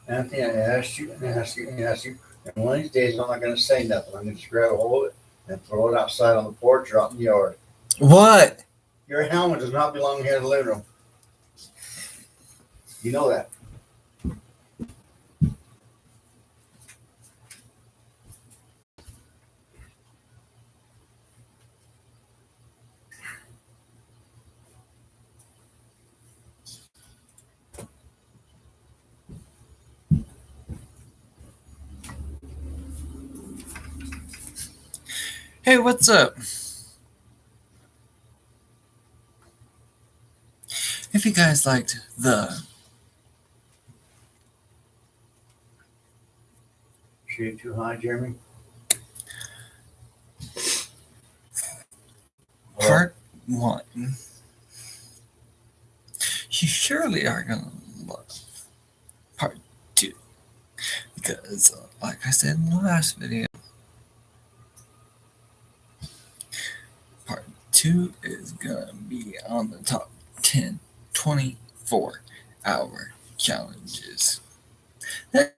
Anthony, I asked you, and asked you, and asked you, and one of these days I'm not going to say nothing. I'm going to just grab a hold of it and throw it outside on the porch or out in the yard. What? Your helmet does not belong here in the living room. You know that. Hey, what's up? If you guys liked the Shoot too high, Jeremy. part 1, you surely are going to love part 2. Because, like I said in the last video, part 2 is going to be on the top 10 24-hour challenges that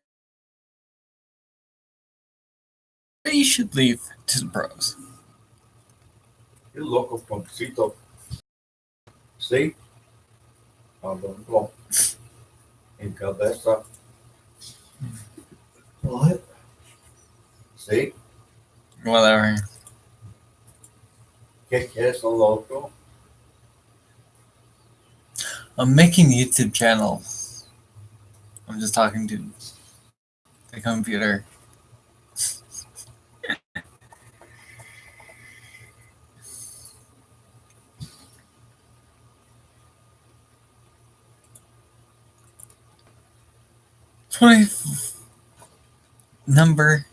you should leave to the pros. You're loco, Pompecito. See? In cabeza. What? See? Whatever. ¿Qué es lo loco? I'm making a YouTube channel. I'm just talking to the computer. Number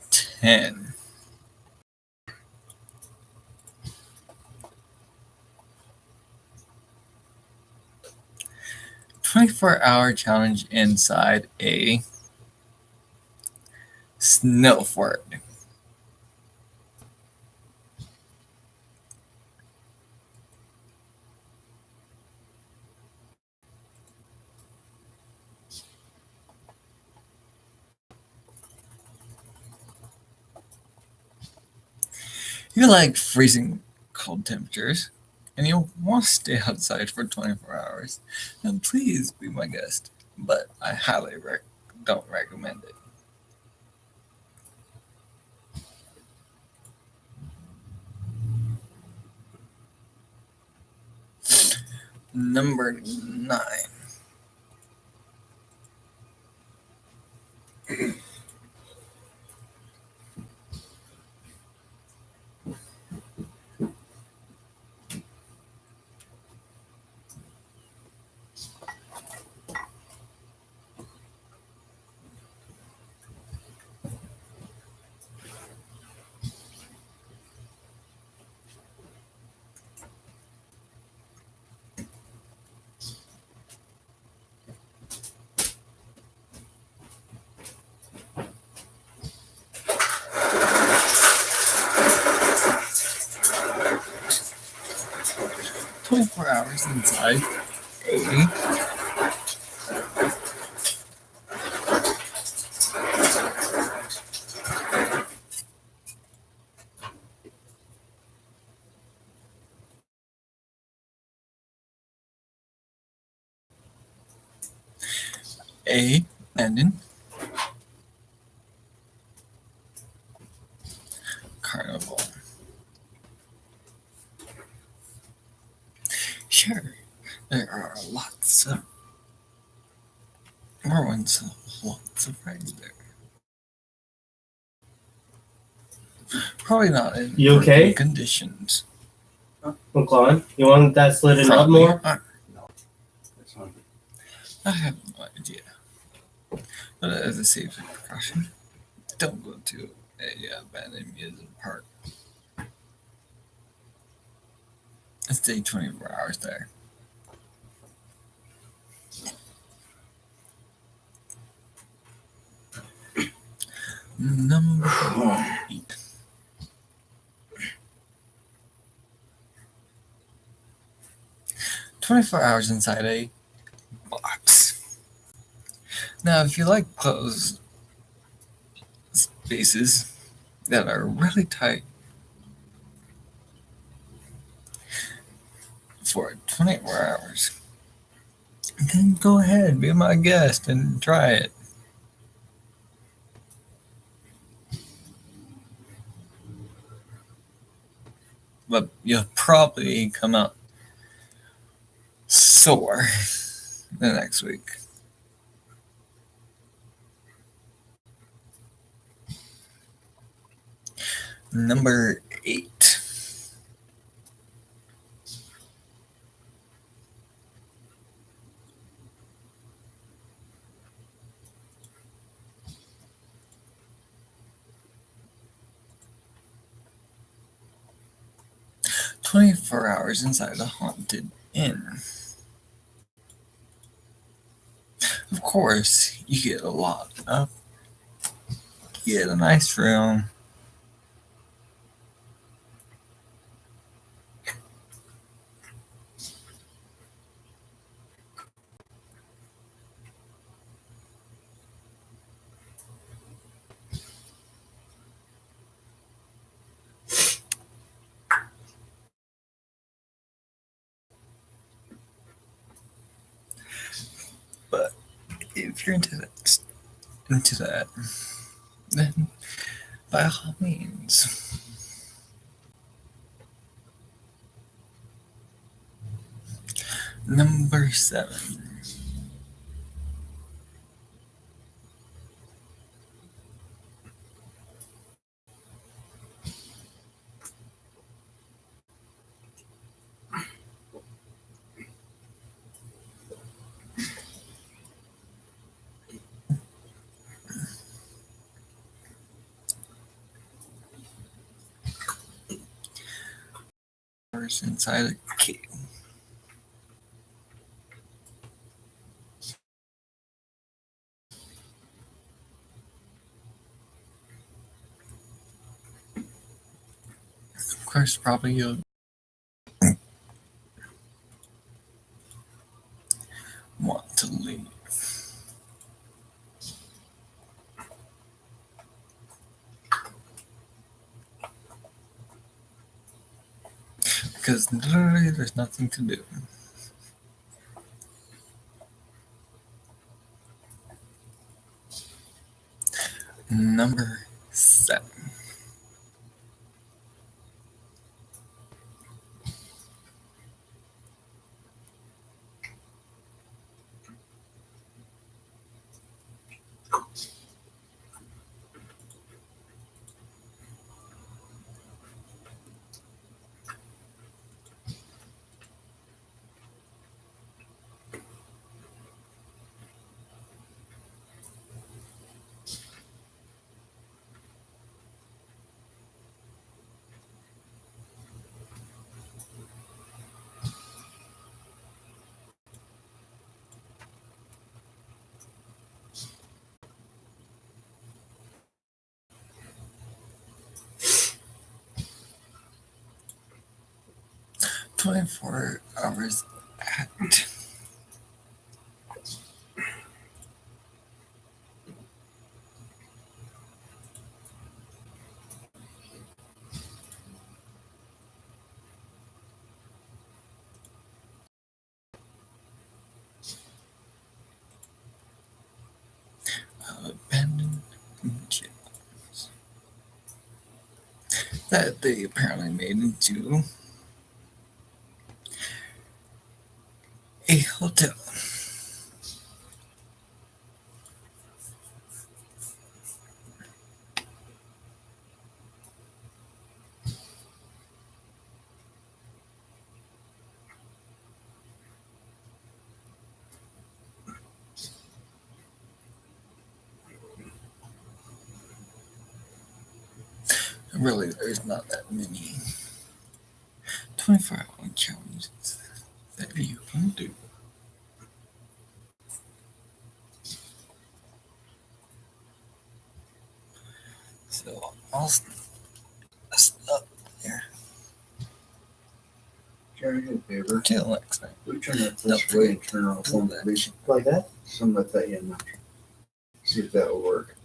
10. "24-hour challenge inside a snow fort." You like freezing cold temperatures and you want to stay outside for 24 hours, then please be my guest. But I highly don't recommend it. Number 9. "24 hours inside a abandoned carnival." Sure, there are lots of lots of rides there. Probably not in You okay? working conditions. McClellan, you want that slid up Probably more? aren't. That's not. I have no idea. But as a safety precaution, don't go to a abandoned amusement park. Stay 24 hours there. Number 8. "24 hours inside a box." Now, Now, if you like closed spaces that are really tight for 24 hours, then go ahead, be my guest and try it. But you'll probably come out sore the next week. Number 8. "24 hours inside a haunted inn." Of course, you get a lot of. You get a nice room. But if you're into that, then by all means. Number 7. Hours inside a cave. Of course, probably you'll want to leave. Because literally there's nothing to do. Number 7. "24 hours at abandoned gyms that they apparently made into a hotel." Really, there's not that many 24-hour challenges that you can do. So I'll stop there Jerry, do a favor. till next time. We turn it this way and turn off one of these. Like that? Somebody that you know. See if that will work.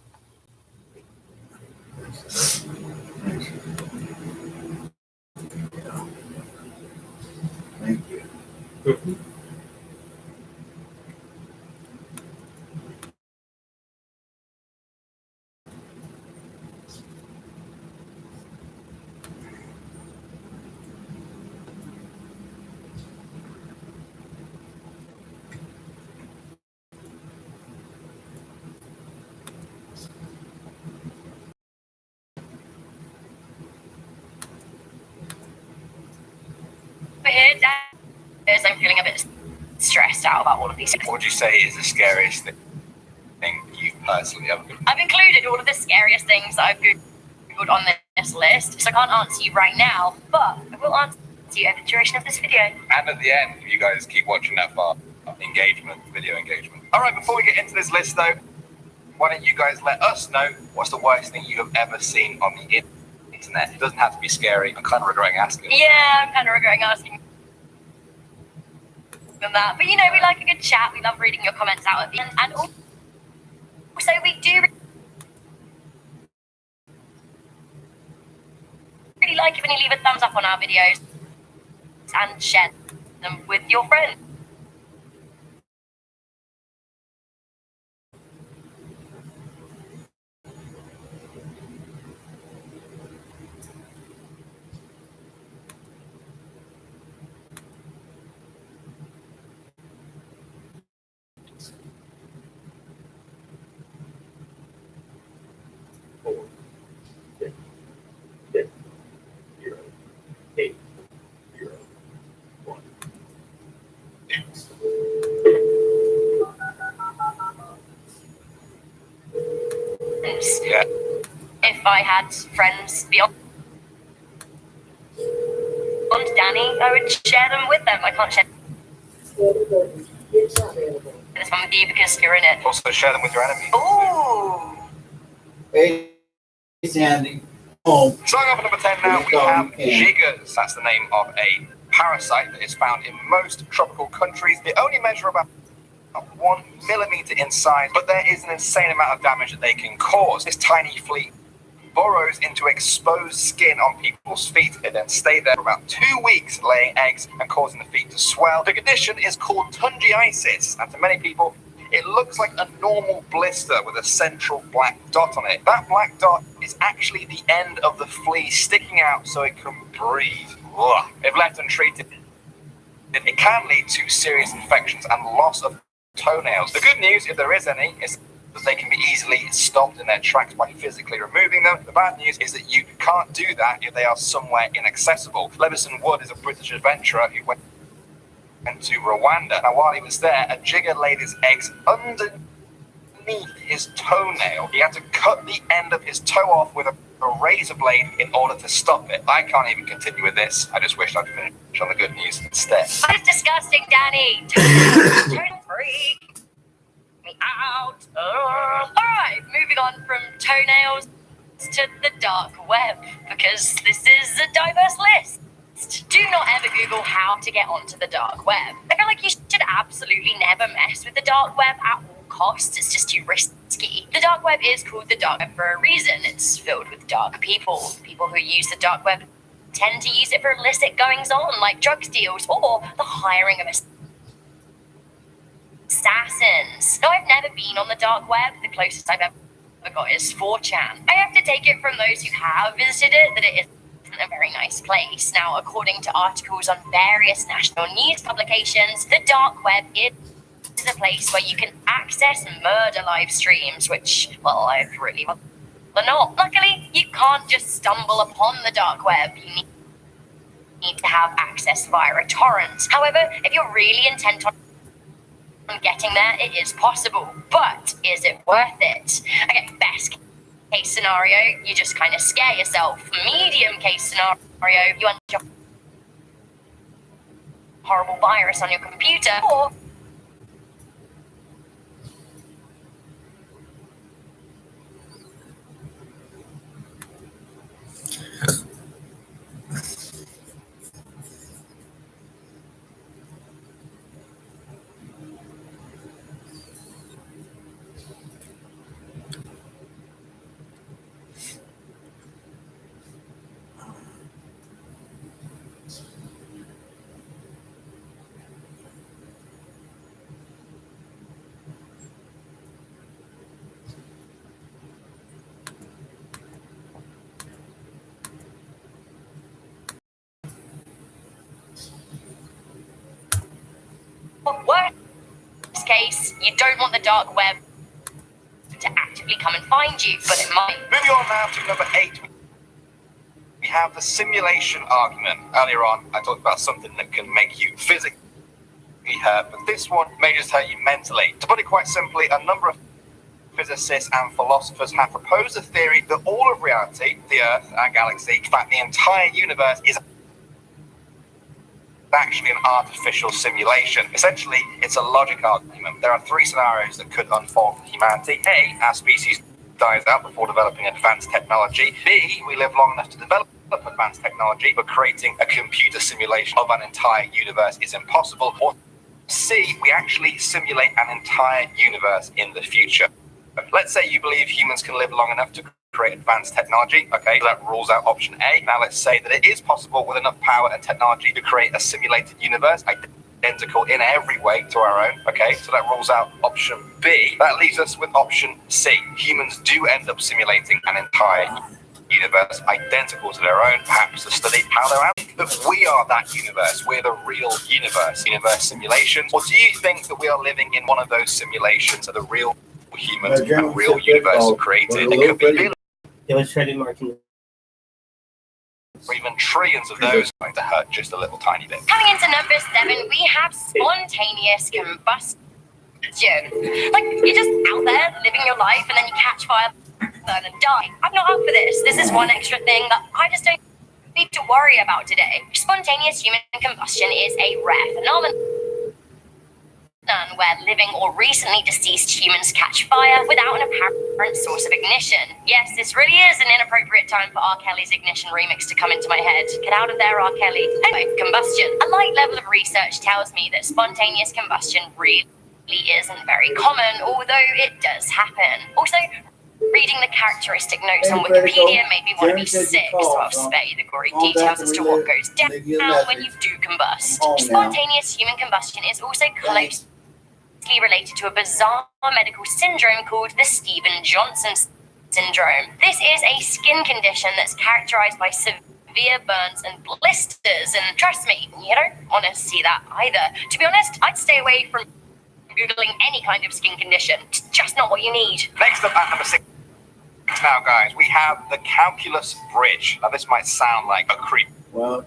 Thank you. Here, Dad, I'm feeling a bit stressed out about all of these things. What would you say is the scariest thing you personally ever? I've included all of the scariest things that I've Googled on this list, so I can't answer you right now, but I will answer you over the duration of this video. And at the end, you guys keep watching that far. Engagement, video engagement. All right, before we get into this list though, why don't you guys let us know what's the worst thing you have ever seen on the internet? It doesn't have to be scary. I'm kind of regretting asking. Yeah, I'm kind of regretting asking them that, but you know, we like a good chat. We love reading your comments out at the end, and also we do really like it when you leave a thumbs up on our videos and share them with your friends. Yeah. If I had friends beyond Danny, I would share them with them. I can't share this one with you because you're in it. Also share them with your enemies. Ooh. Hey, Sandy. Oh, Starting off at number 10 now, we have jiggers. That's the name of a parasite that is found in most tropical countries. They only measure about 1 millimeter in size, but there is an insane amount of damage that they can cause. This tiny flea burrows into exposed skin on people's feet. They then stay there for about 2 weeks, laying eggs and causing the feet to swell. The condition is called tungiitis, and to many people, it looks like a normal blister with a central black dot on it. That black dot is actually the end of the flea sticking out so it can breathe. Ugh. If left untreated, it can lead to serious infections and loss of toenails. The good news, if there is any, is that they can be easily stopped in their tracks by physically removing them. The bad news is that you can't do that if they are somewhere inaccessible. Levison Wood is a British adventurer who went to Rwanda. Now, while he was there, a jigger laid his eggs underneath his toenail. He had to cut the end of his toe off with a razor blade in order to stop it. I can't even continue with this. I just wish I'd finish on the good news instead. That's disgusting, Danny. Total freak. Me out. Alright, moving on from toenails to the dark web, because this is a diverse list. Do not ever Google how to get onto the dark web. I feel like you should absolutely never mess with the dark web at all costs. It's just too risky. The dark web is called the dark web for a reason. It's filled with dark people. People who use the dark web tend to use it for illicit goings on, like drug deals or the hiring of assassins. Now, I've never been on the dark web. The closest I've ever got is 4chan. I have to take it from those who have visited it that it isn't a very nice place. Now, according to articles on various national news publications, the dark web is a place where you can access murder live streams, which, well, I've really not. Luckily, you can't just stumble upon the dark web. You need to have access via a torrent. However, if you're really intent on getting there, it is possible. But is it worth it? Okay, best case scenario, you just kind of scare yourself. Medium case scenario, you unlock a horrible virus on your computer, or Worst case, you don't want the dark web to actively come and find you, but it might. Moving on now to number 8. We have the simulation argument. Earlier on, I talked about something that can make you physically hurt, but this one may just hurt you mentally. To put it quite simply, a number of physicists and philosophers have proposed a theory that all of reality, the Earth, our galaxy, in fact the entire universe, is actually an artificial simulation. Essentially, it's a logic argument. There are 3 scenarios that could unfold for humanity. A, our species dies out before developing advanced technology. B, we live long enough to develop advanced technology, but creating a computer simulation of an entire universe is impossible. Or C, we actually simulate an entire universe in the future. Let's say you believe humans can live long enough to create advanced technology. Okay, so that rules out option A. Now let's say that it is possible with enough power and technology to create a simulated universe identical in every way to our own. Okay, so that rules out option B. That leaves us with option C. Humans do end up simulating an entire universe identical to their own, perhaps to study how they're at. That we are that universe. We're the real universe simulations. Or do you think that we are living in one of those simulations of the real humans and real universe created? It could be It was trademarking. or even trillions of those going to hurt just a little tiny bit. Coming into number 7, we have spontaneous combustion. Like, you're just out there living your life and then you catch fire, burn and die. I'm not up for this. This is one extra thing that I just don't need to worry about today. Spontaneous human combustion is a rare phenomenon where living or recently deceased humans catch fire without an apparent source of ignition. Yes, this really is an inappropriate time for R. Kelly's Ignition remix to come into my head. Get out of there, R. Kelly. Anyway, combustion. A light level of research tells me that spontaneous combustion really isn't very common, although it does happen. Also, reading the characteristic notes on Wikipedia made me want to be sick, so I'll spare you the gory details as to what goes down when you do combust. Spontaneous human combustion is also closely related to a bizarre medical syndrome called the Stevens-Johnson syndrome. This is a skin condition that's characterized by severe burns and blisters, and trust me, you don't want to see that either. To be honest, I'd stay away from Googling any kind of skin condition. It's just not what you need. Next up at number 6 now, guys, we have the calculus bridge. Now, this might sound like a creepy old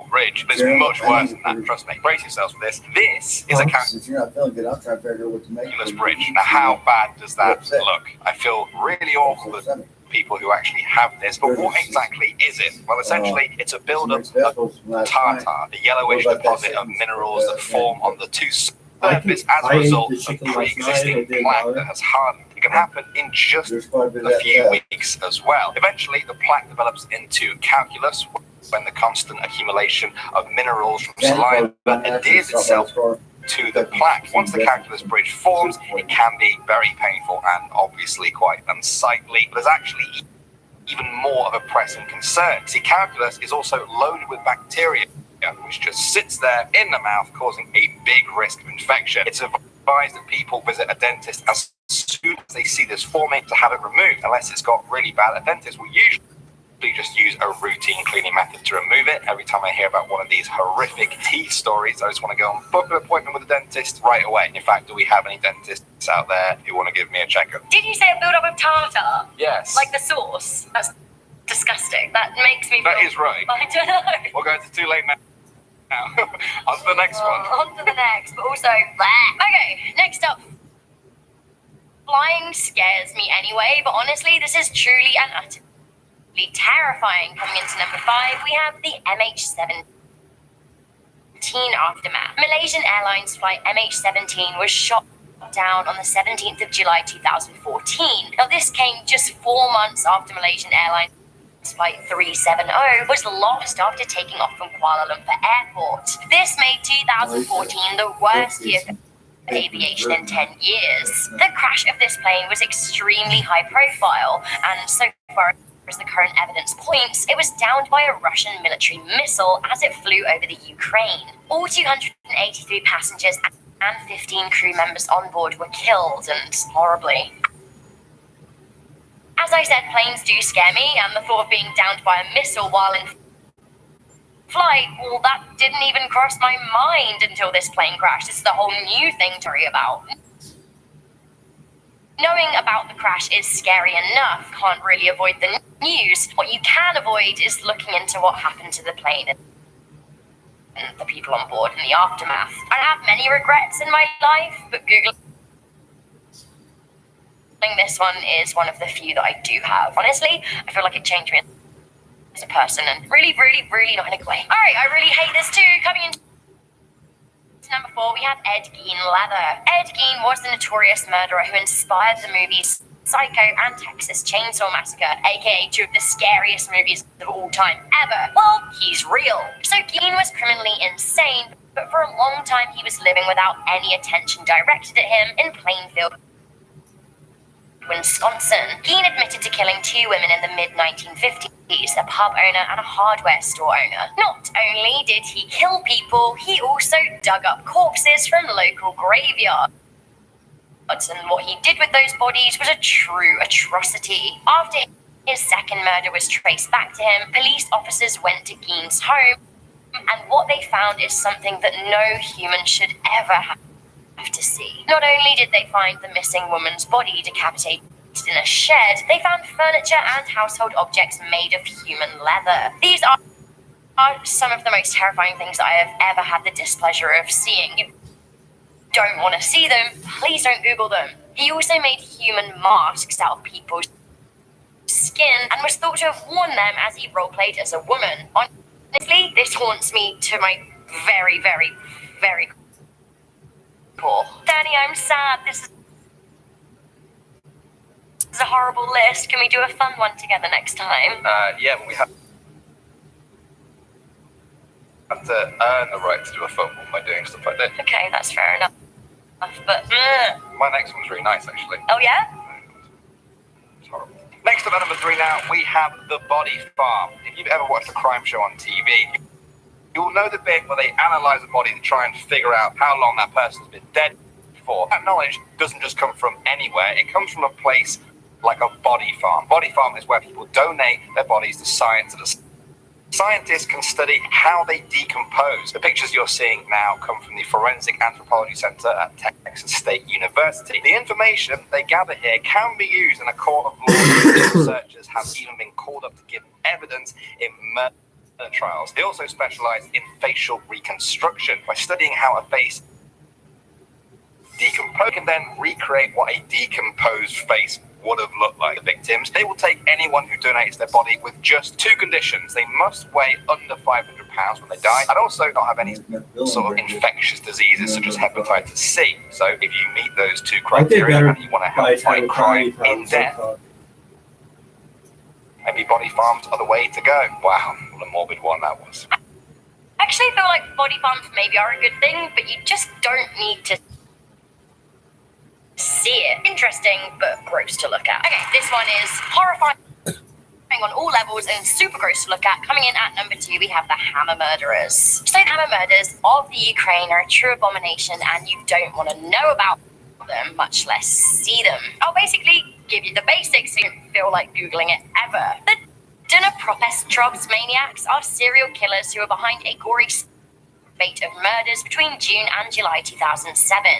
bridge, but it's much worse than that. Trust me. Brace yourselves for this. This is a Since you're not feeling good, I'm trying to figure out what to make. calculus bridge. Now, how bad does that look? I feel really awful for people who actually have this, but what exactly is it? Well, essentially, it's a buildup of tartar, the yellowish deposit of minerals that form on the two surface as a result of pre-existing plaque that has hardened. It can happen in just a few weeks as well. Eventually, the plaque develops into calculus when the constant accumulation of minerals from saliva adheres itself to the plaque. Once the calculus bridge forms, it can be very painful and obviously quite unsightly. But there's actually even more of a pressing concern. See, calculus is also loaded with bacteria, which just sits there in the mouth, causing a big risk of infection. It's advised that people visit a dentist as soon as they see this forming to have it removed, unless it's got really bad. A dentist will usually just use a routine cleaning method to remove it. Every time I hear about one of these horrific teeth stories, I just want to go and book an appointment with a dentist right away. In fact, do we have any dentists out there who want to give me a checkup? Did you say a build-up of tartar? Yes. Like the sauce? That's disgusting. That makes me feel... That is right. I don't know. We're going to too late now. On to the next one. On to the next, but also... Okay, next up. Flying scares me anyway, but honestly, this is truly and utterly terrifying. Coming into number 5, we have the MH17 aftermath. Malaysian Airlines flight MH17 was shot down on the 17th of July 2014. Now, this came just 4 months after Malaysian Airlines Flight 370 was lost after taking off from Kuala Lumpur Airport. This made 2014 the worst year for aviation in 10 years. The crash of this plane was extremely high profile, and so far as the current evidence points, it was downed by a Russian military missile as it flew over the Ukraine. All 283 passengers and 15 crew members on board were killed, and horribly. As I said, planes do scare me, and the thought of being downed by a missile while in flight, well, that didn't even cross my mind until this plane crash. This is the whole new thing to worry about. Knowing about the crash is scary enough. Can't really avoid the news. What you can avoid is looking into what happened to the plane and the people on board in the aftermath. I have many regrets in my life, but Googling this one is one of the few that I do have. Honestly, I feel like it changed me as a person, and really, really, really not in a good way. All right, I really hate this too. Coming in number 4, we have Ed Gein Leather. Ed Gein was the notorious murderer who inspired the movies Psycho and Texas Chainsaw Massacre, aka 2 of the scariest movies of all time ever. Well, he's real. So Gein was criminally insane, but for a long time he was living without any attention directed at him in Plainfield, Wisconsin. Gein admitted to killing 2 women in the mid-1950s, a pub owner and a hardware store owner. Not only did he kill people, he also dug up corpses from local graveyards. And what he did with those bodies was a true atrocity. After his second murder was traced back to him, police officers went to Gein's home, and what they found is something that no human should ever have to see. Not only did they find the missing woman's body decapitated in a shed, they found furniture and household objects made of human leather. These are some of the most terrifying things that I have ever had the displeasure of seeing. You don't want to see them, please don't Google them. He also made human masks out of people's skin and was thought to have worn them as he roleplayed as a woman. Honestly, this haunts me to my very, very, very core. Danny, I'm sad. This is a horrible list. Can we do a fun one together next time? Yeah, but we have to earn the right to do a phone call by doing stuff like this. Okay, that's fair enough. But My next one's really nice, actually. oh yeah? It's horrible. Next up at number 3 now, we have The Body Farm. If you've ever watched a crime show on TV, you'll know the bit where they analyze a body to try and figure out how long that person's been dead for. That knowledge doesn't just come from anywhere. It comes from a place like a body farm. Body farm is where people donate their bodies to science. Scientists can study how they decompose. The pictures you're seeing now come from the Forensic Anthropology Center at Texas State University. The information they gather here can be used in a court of law. Researchers have even been called up to give evidence in murder trials. They also specialize in facial reconstruction. By studying how a face decomposes, can then recreate what a decomposed face would have looked like. The victims, they will take anyone who donates their body with just 2 conditions. They must weigh under 500 pounds when they die, and also not have any sort of infectious diseases such as hepatitis C. So if you meet those 2 criteria and you want to help fight crime in death, maybe body farms are the way to go. Wow, what a morbid one that was. I actually feel like body farms maybe are a good thing, but you just don't need to see it. Interesting, but gross to look at. Okay, this one is horrifying on all levels and super gross to look at. Coming in at number 2, we have the Hammer Murderers. So the Hammer Murders of the Ukraine are a true abomination, and you don't want to know about them, much less see them. I'll basically give you the basics so you don't feel like Googling it ever. The Dnipropetrovsk maniacs are serial killers who are behind a gory spate of murders between June and July 2007.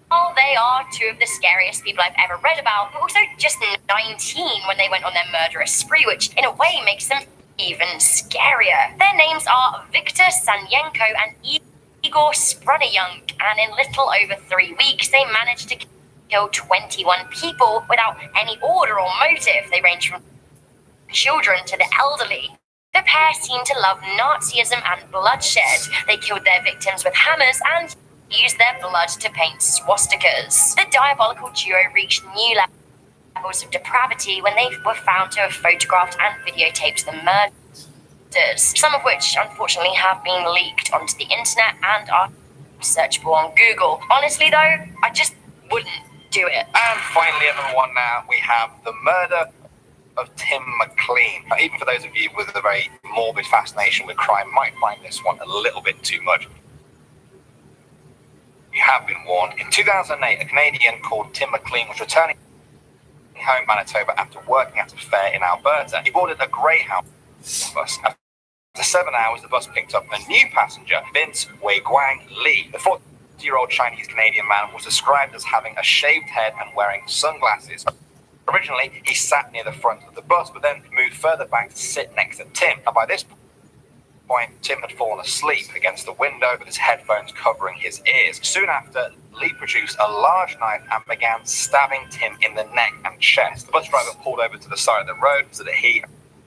While they are 2 of the scariest people I've ever read about, they're also just 19 when they went on their murderous spree, which in a way makes them even scarier. Their names are Viktor Sanyenko and Igor Spronyunk, and in little over 3 weeks, they managed to kill 21 people without any order or motive. They range from children to the elderly. The pair seemed to love Nazism and bloodshed. They killed their victims with hammers and used their blood to paint swastikas. The diabolical duo reached new levels of depravity when they were found to have photographed and videotaped the murders, some of which unfortunately have been leaked onto the internet and are searchable on Google. Honestly though, I just wouldn't do it. And finally, at number 1 now, we have the murder of Tim McLean. Now, even for those of you with a very morbid fascination with crime, might find this one a little bit too much. You have been warned. In 2008, a Canadian called Tim McLean was returning home Manitoba after working at a fair in Alberta. He boarded a Greyhound bus. After After 7 hours, the bus picked up a new passenger, Vince Weiguang Li. The 40-year-old Chinese-Canadian man was described as having a shaved head and wearing sunglasses. Originally, he sat near the front of the bus, but then moved further back to sit next to Tim. And by this point, Tim had fallen asleep against the window with his headphones covering his ears. Soon after, Lee produced a large knife and began stabbing Tim in the neck and chest. The bus driver pulled over to the side of the road so that he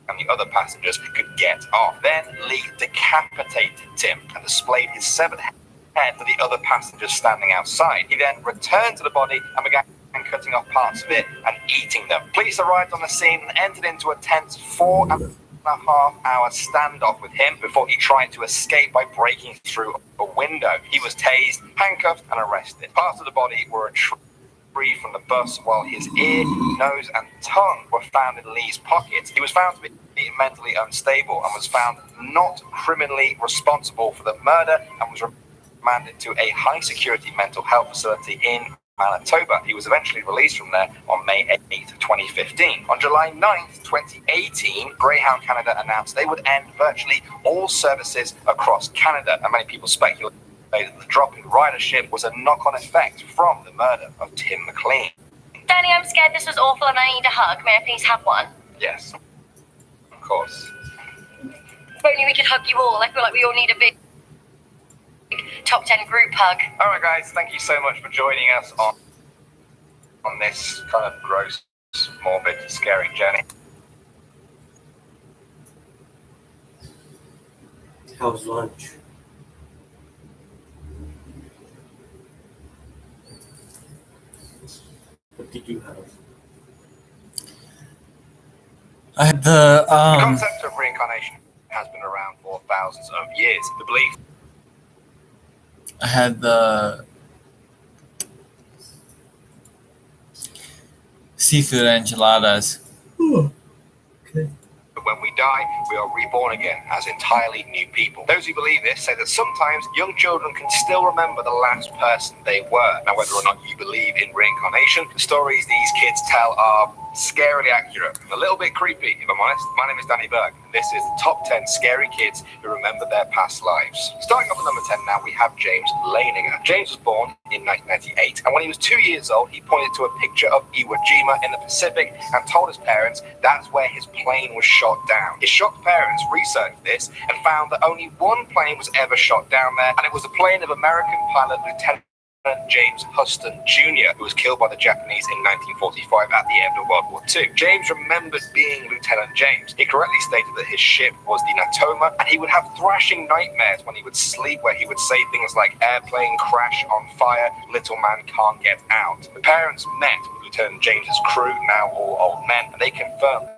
and the other passengers could get off. Then Lee decapitated Tim and displayed his severed head to the other passengers standing outside. He then returned to the body and began cutting off parts of it and eating them. Police arrived on the scene and entered into a tense 4.5-hour standoff with him before he tried to escape by breaking through a window. He was tased, handcuffed, and arrested. Parts of the body were retrieved from the bus, while his ear, nose, and tongue were found in Lee's pockets. He was found to be mentally unstable and was found not criminally responsible for the murder and was remanded to a high-security mental health facility in Manitoba. He was eventually released from there on May 8, 2015. On July 9th, 2018, Greyhound Canada announced they would end virtually all services across Canada, and many people speculate that the drop in ridership was a knock-on effect from the murder of Tim McLean. Danny, I'm scared this was awful and I need a hug. May I please have one? Yes, of course. If only we could hug you all. I feel like we all need a big top 10 group hug. All right, guys, thank you so much for joining us on this kind of gross, morbid, scary journey. How was lunch? What did you have? I had the The concept of reincarnation has been around for thousands of years. The belief I had the seafood enchiladas. that when we die, we are reborn again as entirely new people. Those who believe this say that sometimes young children can still remember the last person they were. Now, whether or not you believe in reincarnation, the stories these kids tell are scarily accurate. A little bit creepy, if I'm honest. My name is Danny Berg, and this is the top 10 scary kids who remember their past lives. Starting off at number 10 now, we have James Leininger. James was born in 1998, and when he was 2 years old, he pointed to a picture of Iwo Jima in the Pacific and told his parents that's where his plane was shot down. His shocked parents researched this and found that only one plane was ever shot down there, and it was the plane of American pilot Lieutenant James Huston Jr., who was killed by the Japanese in 1945 at the end of World War II. James remembered being Lieutenant James. He correctly stated that his ship was the Natoma, and he would have thrashing nightmares when he would sleep, where he would say things like, "Airplane crash on fire, little man can't get out." The parents met with Lieutenant James's crew, now all old men, and they confirmed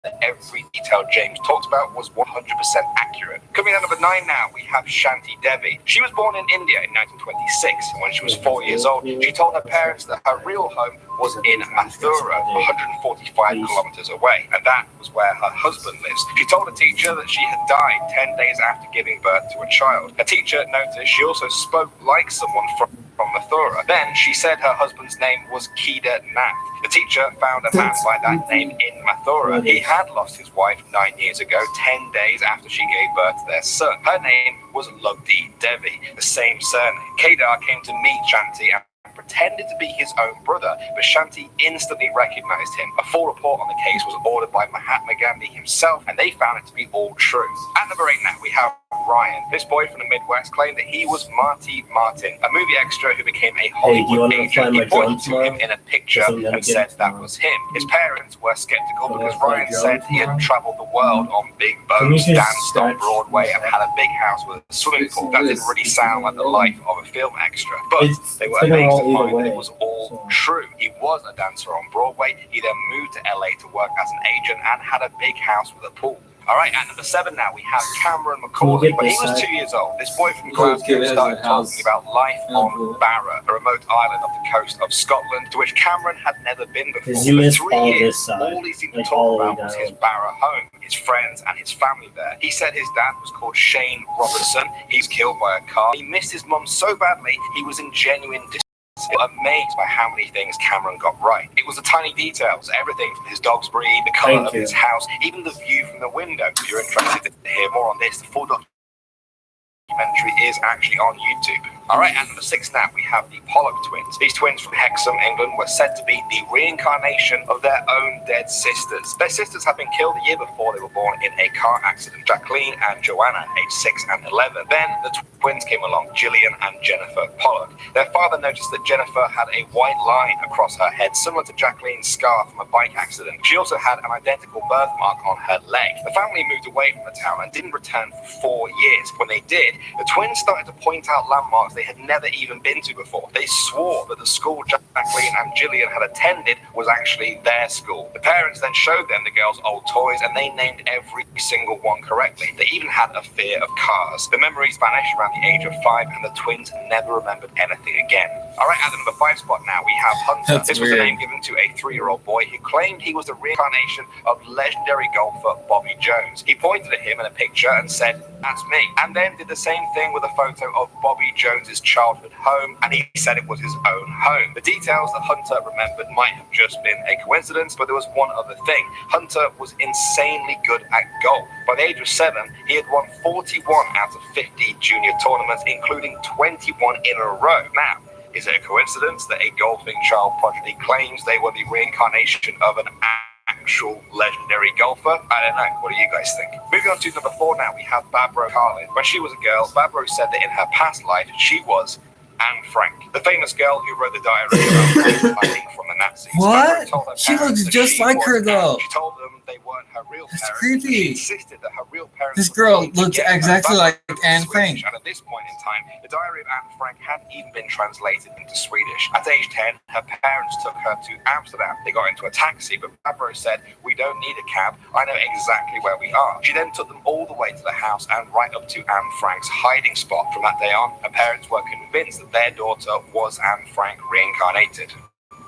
that every detail James talked about was 100% accurate. Coming out number 9 now, we have Shanti Devi. She was born in India in 1926, and when she was 4 years old, she told her parents that her real home was in Mathura, 145 kilometers away, and that was where her husband lives. She told a teacher that she had died 10 days after giving birth to a child. A teacher noticed she also spoke like someone from Mathura. Then she said her husband's name was Kedar Nath. The teacher found a man by that name in Mathura. He had lost his wife 9 years ago, 10 days after she gave birth to their son. Her name was Lugdi Devi, the same surname. Kedar came to meet Shanti and pretended to be his own brother, but Shanti instantly recognized him. A full report on the case was ordered by Mahatma Gandhi himself, and they found it to be all true. At number 8 now, we have Ryan. This boy from the Midwest claimed that he was Marty Martin, a movie extra who became a Hollywood agent. He pointed to him in a picture and said that was him. His parents were skeptical because Ryan said he had traveled the world on big boats, danced on Broadway, and had a big house with a swimming pool. That didn't really sound like the life of a film extra, but they were amazed to find that it was all true. He was a dancer on Broadway. He then moved to LA to work as an agent and had a big house with a pool. All right, at number 7 now, we have Cameron McCauley. When he was 2 years old, this boy from Glasgow started talking about life on Barra, a remote island off the coast of Scotland, to which Cameron had never been before. For 3 years, all he seemed to talk about was his Barra home, his friends, and his family there. He said his dad was called Shane Robertson. He's killed by a car. He missed his mum so badly, he was in genuine distress. still amazed by how many things Cameron got right. It was the tiny details, everything from his dog's breed, the colour of his house, even the view from the window. If you're interested to hear more on this, the full documentary is actually on YouTube. Alright, at number 6 now, we have the Pollock twins. These twins from Hexham, England, were said to be the reincarnation of their own dead sisters. Their sisters had been killed the year before they were born in a car accident. Jacqueline and Joanna, aged 6 and 11. Then the twins came along, Gillian and Jennifer Pollock. Their father noticed that Jennifer had a white line across her head, similar to Jacqueline's scar from a bike accident. She also had an identical birthmark on her leg. The family moved away from the town and didn't return for 4 years. When they did, the twins started to point out landmarks they had never even been to before. They swore that the school Jacqueline and Gillian had attended was actually their school. The parents then showed them the girls' old toys, and they named every single one correctly. They even had a fear of cars. The memories vanished around the age of 5, and the twins never remembered anything again. Alright, at the number 5 spot now, we have Hunter. That's this was the weird. name given to a 3-year-old boy who claimed he was the reincarnation of legendary golfer Bobby Jones. He pointed at him in a picture and said, "That's me," and then did the same thing with a photo of Bobby Jones's childhood home, and he said it was his own home. The details that Hunter remembered might have just been a coincidence, but there was one other thing. Hunter was insanely good at golf. By the age of 7, he had won 41 out of 50 junior tournaments, including 21 in a row. Now, is it a coincidence that a golfing child prodigy claims they were the reincarnation of an actual legendary golfer? I don't know. What do you guys think? Moving on to number 4 now, we have Barbara Carlin. When she was a girl, Barbara said that in her past life, she was Anne Frank, the famous girl who wrote the diary about hiding from the Nazis. What? Barbara told her She parents looks that just she like was her, Anne. though. She told them they weren't her real That's parents. creepy. She insisted that her real parents This were girl going to looks get her. exactly Barbara like was Anne Swedish, Frank. and at this point in time, the diary of Anne Frank hadn't even been translated into Swedish. At age 10, her parents took her to Amsterdam. They got into a taxi, but Barbara said, "We don't need a cab. I know exactly where we are." She then took them all the way to the house and right up to Anne Frank's hiding spot. From that day on, her parents were convinced that their daughter was Anne Frank reincarnated.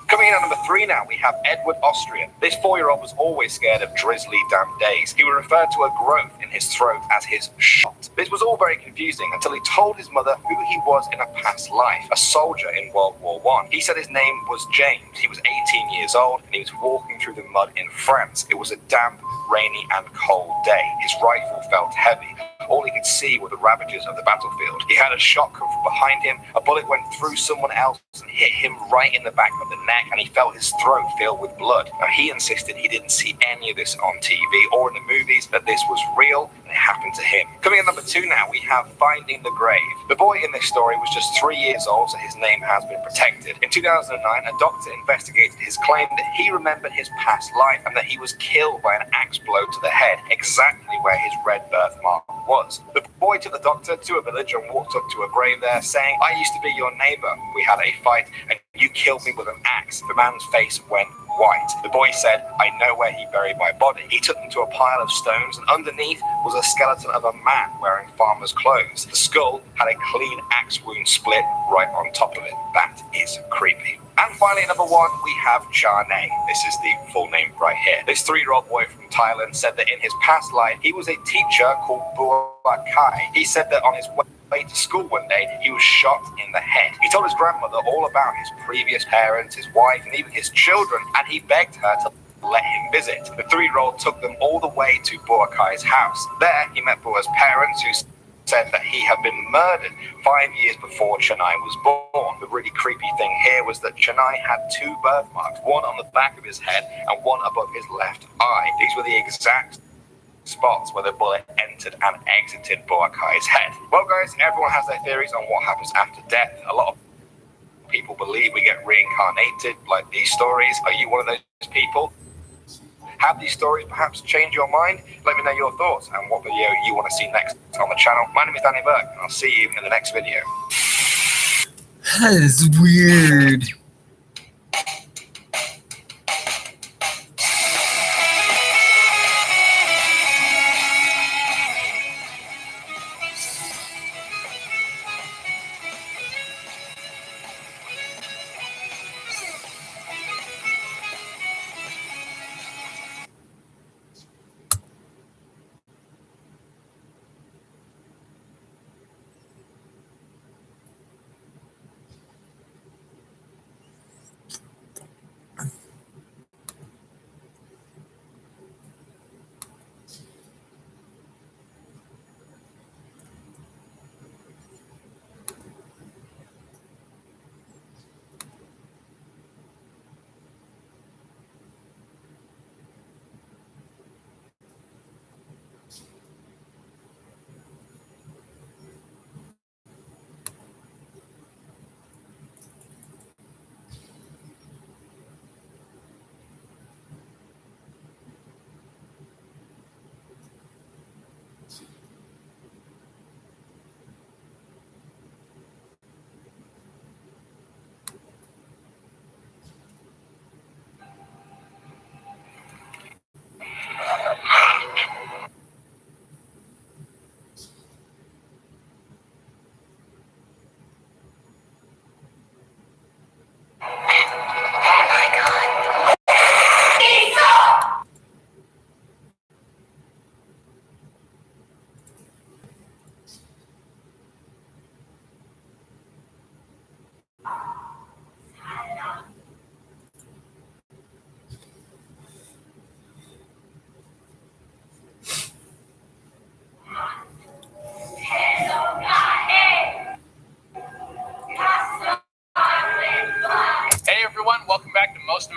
Coming in at number 3 now, we have Edward Austrian. This 4-year-old was always scared of drizzly, damp days. He would refer to a growth in his throat as his shot. This was all very confusing until he told his mother who he was in a past life, a soldier in World War I. He said his name was James. He was 18 years old and he was walking through the mud in France. It was a damp, rainy and cold day. His rifle felt heavy. All he could see were the ravages of the battlefield. He had a shot come from behind him. A bullet went through someone else and hit him right in the back of the neck, and he felt his throat fill with blood. Now, he insisted he didn't see any of this on TV or in the movies, that this was real and it happened to him. Coming in number 2 now, we have Finding the Grave. The boy in this story was just 3 years old, so his name has been protected. In 2009, a doctor investigated his claim that he remembered his past life and that he was killed by an axe blow to the head, exactly where his red birthmark was. The boy took the doctor to a village and walked up to a grave there, saying, "I used to be your neighbor. We had a fight and you killed me with an axe." The man's face went white. The boy said, "I know where he buried my body." He took them to a pile of stones, and underneath was a skeleton of a man wearing farmer's clothes. The skull had a clean axe wound split right on top of it. That is creepy. And finally, number 1, we have Charney. This is the full name right here. This 3-year-old boy from Thailand said that in his past life, he was a teacher called Bua Kai. He said that on his way to school one day, he was shot in the head. He told his grandmother all about his previous parents, his wife, and even his children, and he begged her to let him visit. The 3-year-old took them all the way to Bua Kai's house. There, he met Bua's parents, who said that he had been murdered 5 years before Chennai was born. The really creepy thing here was that Chennai had 2 birthmarks, one on the back of his head and one above his left eye. These were the exact spots where the bullet entered and exited Bua Kai's head. Well, guys, everyone has their theories on what happens after death. A lot of people believe we get reincarnated, like these stories. Are you one of those people? Have these stories perhaps changed your mind? Let me know your thoughts and what video you want to see next on the channel. My name is Danny Burke, and I'll see you in the next video. That is weird.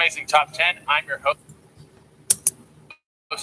Amazing Top 10. I'm your host,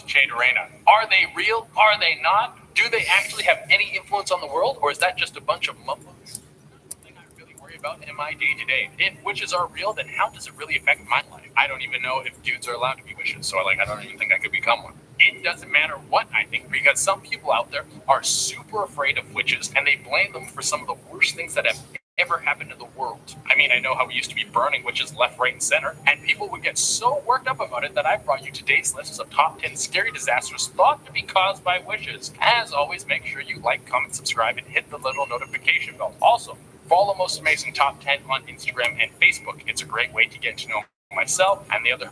Che Dorena. Are they real? Are they not? Do they actually have any influence on the world, or is that just a bunch of mumbo? Something I really worry about in my day-to-day. If witches are real, then how does it really affect my life? I don't even know if dudes are allowed to be witches, so I don't even think I could become one. It doesn't matter what I think, because some people out there are super afraid of witches, and they blame them for some of the worst things that have ever happened in the world. I mean, I know how we used to be burning witches left, right, and center, and people would get so worked up about it that I brought you today's list of top 10 scary disasters thought to be caused by witches. As always, make sure you like, comment, subscribe, and hit the little notification bell. Also, follow Most Amazing Top 10 on Instagram and Facebook. It's a great way to get to know myself and the other